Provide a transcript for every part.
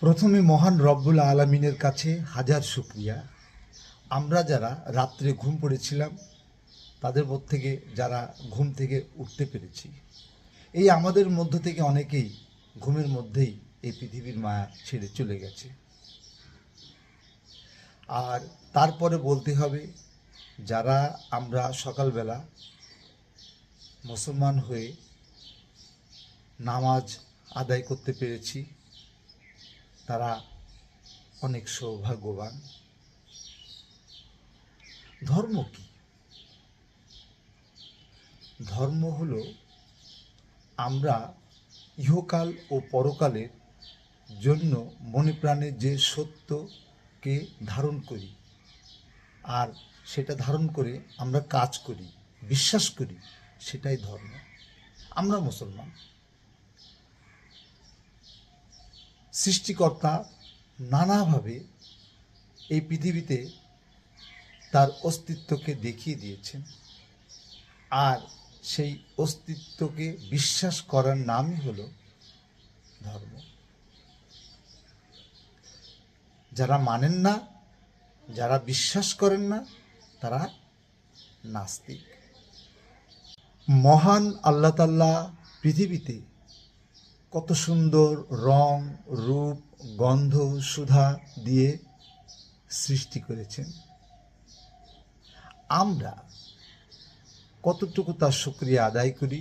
প্রথমে মহান রব্বুল আলামিনের কাছে হাজার শুকরিয়া। আমরা যারা রাত্রে ঘুম পড়েছিলাম তাদের মধ্যে থেকে যারা ঘুম থেকে উঠতে পেরেছি, এই আমাদের মধ্য থেকে অনেকেই ঘুমের মধ্যেই এই পৃথিবীর মায়া ছেড়ে চলে গেছে। আর তারপরে বলতে হবে, যারা আমরা সকালবেলা মুসলমান হয়ে নামাজ আদায় করতে পেরেছি তারা অনেক সৌভাগ্যবান। ধর্ম কি? ধর্ম হলো আমরা ইহকাল ও পরকালের জন্য মনে প্রাণে যে সত্যকে ধারণ করি আর সেটা ধারণ করে আমরা কাজ করি, বিশ্বাস করি, সেটাই ধর্ম। আমরা মুসলমান। সৃষ্টিকর্তা নানাভাবে এই পৃথিবীতে তার অস্তিত্বকে দেখিয়ে দিয়েছেন, আর সেই অস্তিত্বকে বিশ্বাস করার নামই হলো ধর্ম। যারা মানেন না, যারা বিশ্বাস করেন না, তারা নাস্তিক। মহান আল্লাহ তাআলা পৃথিবীতে কত সুন্দর রং, রূপ, গন্ধ, সুধা দিয়ে সৃষ্টি করেছেন। আমরা কতটুকু তার শুকরিয়া আদায় করি?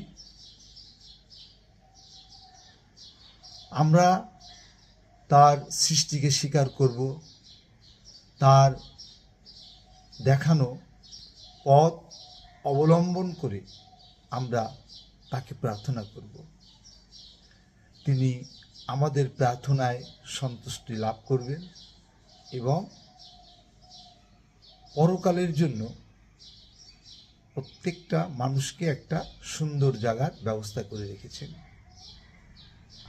আমরা তার সৃষ্টিকে স্বীকার করব, তার দেখানো পথ অবলম্বন করে আমরা তাকে প্রার্থনা করব। তিনি আমাদের প্রার্থনায় সন্তুষ্টি লাভ করবেন এবং পরকালের জন্য প্রত্যেকটা মানুষকে একটা সুন্দর জায়গার ব্যবস্থা করে রেখেছেন।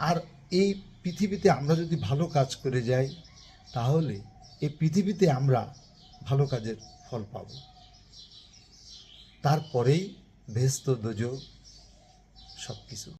আর এই পৃথিবীতে আমরা যদি ভালো কাজ করে যাই, তাহলে এই পৃথিবীতে আমরা ভালো কাজের ফল পাব। তারপরেই বেহেশত দোজখ সব কিছু।